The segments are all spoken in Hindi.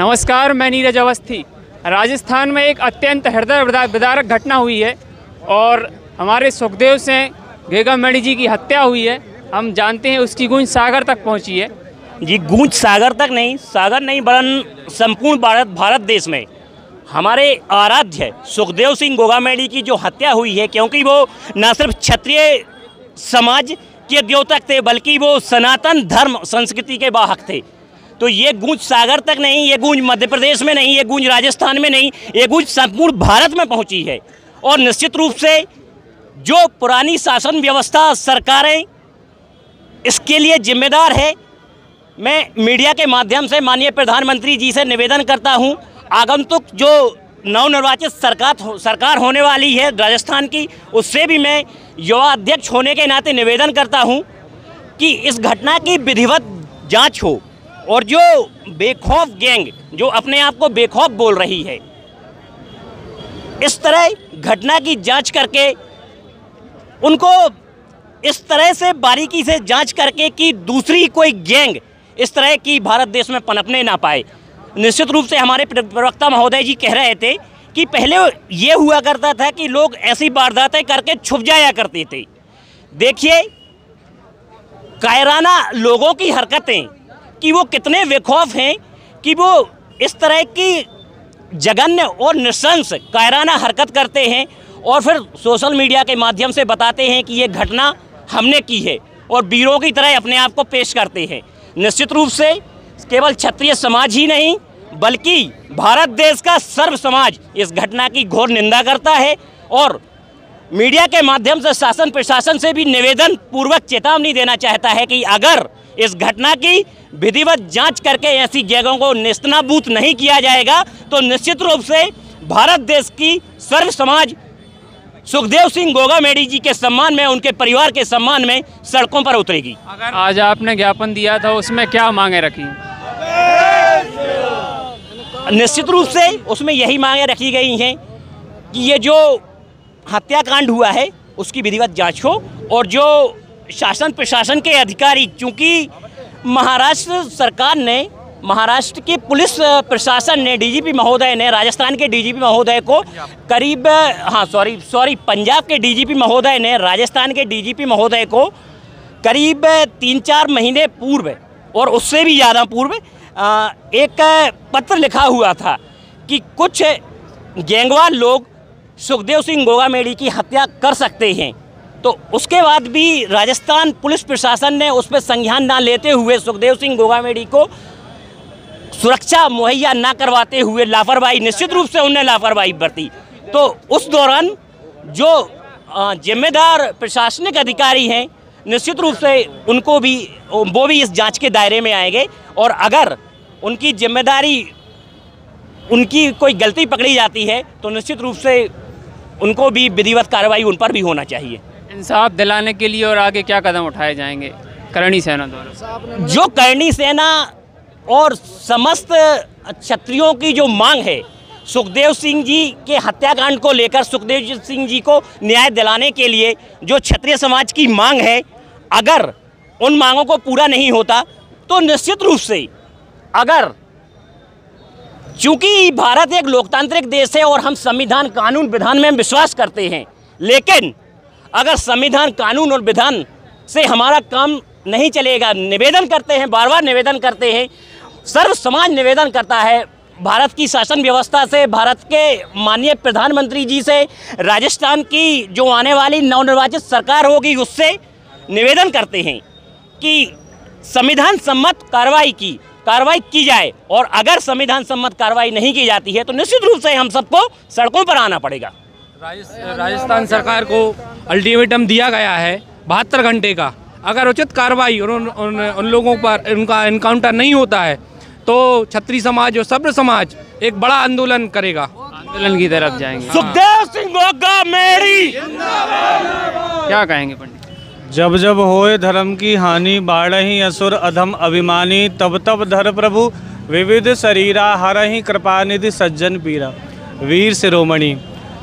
नमस्कार, मैं नीरज अवस्थी। राजस्थान में एक अत्यंत हृदय विदारक घटना हुई है और हमारे सुखदेव सिंह गोगामेड़ी जी की हत्या हुई है। हम जानते हैं उसकी गूंज सागर तक पहुंची है। जी, गूंज सागर तक नहीं, सागर नहीं वरन संपूर्ण भारत देश में हमारे आराध्य सुखदेव सिंह गोगामेड़ी की जो हत्या हुई है, क्योंकि वो न सिर्फ क्षत्रिय समाज के द्योतक थे बल्कि वो सनातन धर्म संस्कृति के वाहक थे। तो ये गूंज सागर तक नहीं, ये गूंज मध्य प्रदेश में नहीं, ये गूंज राजस्थान में नहीं, ये गूंज संपूर्ण भारत में पहुंची है। और निश्चित रूप से जो पुरानी शासन व्यवस्था सरकारें इसके लिए जिम्मेदार है। मैं मीडिया के माध्यम से माननीय प्रधानमंत्री जी से निवेदन करता हूं, आगंतुक जो नवनिर्वाचित सरकार होने वाली है राजस्थान की, उससे भी मैं युवा अध्यक्ष होने के नाते निवेदन करता हूं कि इस घटना की विधिवत जांच हो और जो बेखौफ गैंग जो अपने आप को बेखौफ बोल रही है, इस तरह घटना की जांच करके उनको इस तरह से बारीकी से जांच करके कि दूसरी कोई गैंग इस तरह की भारत देश में पनपने ना पाए। निश्चित रूप से हमारे प्रवक्ता महोदय जी कह रहे थे कि पहले ये हुआ करता था कि लोग ऐसी वारदातें करके छुप जाया करते थे। देखिए, कायराना लोगों की हरकतें कि वो कितने बेखौफ हैं कि वो इस तरह की जघन्य और नृशंस कायराना हरकत करते हैं और फिर सोशल मीडिया के माध्यम से बताते हैं कि ये घटना हमने की है और वीरों की तरह अपने आप को पेश करते हैं। निश्चित रूप से केवल क्षत्रिय समाज ही नहीं बल्कि भारत देश का सर्व समाज इस घटना की घोर निंदा करता है और मीडिया के माध्यम से शासन प्रशासन से भी निवेदन पूर्वक चेतावनी देना चाहता है कि अगर इस घटना की विधिवत जांच करके ऐसी गैंगों को नेस्तनाबूद नहीं किया जाएगा तो निश्चित रूप से भारत देश की सर्व समाज सुखदेव सिंह गोगामेड़ी जी के सम्मान में, उनके परिवार के सम्मान में सड़कों पर उतरेगी। अगर आज आपने ज्ञापन दिया था उसमें क्या मांगे रखी? निश्चित रूप से उसमें यही मांगे रखी गई हैं कि ये जो हत्याकांड हुआ है उसकी विधिवत जांच हो और जो शासन प्रशासन के अधिकारी, चूंकि महाराष्ट्र सरकार ने, महाराष्ट्र के पुलिस प्रशासन ने, डीजीपी महोदय ने, राजस्थान के डीजीपी महोदय को करीब पंजाब के डीजीपी महोदय ने राजस्थान के डीजीपी महोदय को करीब 3-4 महीने पूर्व और उससे भी ज़्यादा पूर्व एक पत्र लिखा हुआ था कि कुछ गैंगवार लोग सुखदेव सिंह गोगामेड़ी की हत्या कर सकते हैं। तो उसके बाद भी राजस्थान पुलिस प्रशासन ने उस पर संज्ञान ना लेते हुए सुखदेव सिंह गोगामेड़ी को सुरक्षा मुहैया ना करवाते हुए लापरवाही, निश्चित रूप से उन्हें लापरवाही बरती। तो उस दौरान जो जिम्मेदार प्रशासनिक अधिकारी हैं निश्चित रूप से उनको भी, वो भी इस जांच के दायरे में आएंगे और अगर उनकी जिम्मेदारी, उनकी कोई गलती पकड़ी जाती है तो निश्चित रूप से उनको भी विधिवत कार्रवाई उन पर भी होना चाहिए। इंसाफ दिलाने के लिए और आगे क्या कदम उठाए जाएंगे करणी सेना द्वारा? जो करणी सेना और समस्त क्षत्रियों की जो मांग है सुखदेव सिंह जी के हत्याकांड को लेकर, सुखदेव सिंह जी को न्याय दिलाने के लिए जो क्षत्रिय समाज की मांग है, अगर उन मांगों को पूरा नहीं होता तो निश्चित रूप से, अगर चूंकि भारत एक लोकतांत्रिक देश है और हम संविधान कानून विधान में विश्वास करते हैं, लेकिन अगर संविधान कानून और विधान से हमारा काम नहीं चलेगा, निवेदन करते हैं, बार बार निवेदन करते हैं, सर्व समाज निवेदन करता है भारत की शासन व्यवस्था से, भारत के माननीय प्रधानमंत्री जी से, राजस्थान की जो आने वाली नवनिर्वाचित सरकार होगी उससे निवेदन करते हैं कि संविधान सम्मत कार्रवाई की जाए और अगर संविधान सम्मत कार्रवाई नहीं की जाती है तो निश्चित रूप से हम सबको सड़कों पर आना पड़ेगा। राजस्थान सरकार को अल्टीमेटम दिया गया है 72 घंटे का। अगर उचित कार्रवाई और उन लोगों पर उनका एनकाउंटर नहीं होता है तो क्षत्रिय समाज और सभ्य समाज एक बड़ा आंदोलन करेगा, आंदोलन की तरफ जाएंगे। सुखदेव सिंह गोगामेड़ी क्या कहेंगे पंडित? जब जब होए धर्म की हानि, बाढ़ही असुर अधम अभिमानी, तब तब धर प्रभु विविध शरीरा, हरहि कृपानिधि सज्जन पीरा। वीर शिरोमणि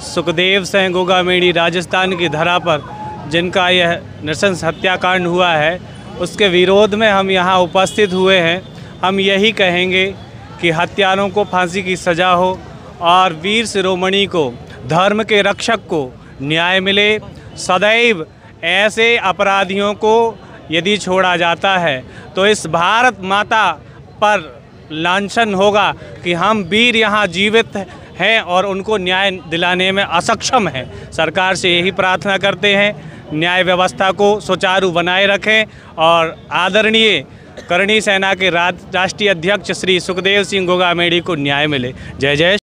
सुखदेव सिंह गोगामेड़ी राजस्थान की धरा पर जिनका यह नृशंस हत्याकांड हुआ है, उसके विरोध में हम यहाँ उपस्थित हुए हैं। हम यही कहेंगे कि हत्यारों को फांसी की सज़ा हो और वीर शिरोमणि को, धर्म के रक्षक को न्याय मिले। सदैव ऐसे अपराधियों को यदि छोड़ा जाता है तो इस भारत माता पर लांछन होगा कि हम वीर यहाँ जीवित हैं और उनको न्याय दिलाने में असक्षम हैं। सरकार से यही प्रार्थना करते हैं, न्याय व्यवस्था को सुचारू बनाए रखें और आदरणीय करणी सेना के राष्ट्रीय अध्यक्ष श्री सुखदेव सिंह गोगामेड़ी को न्याय मिले। जय जय।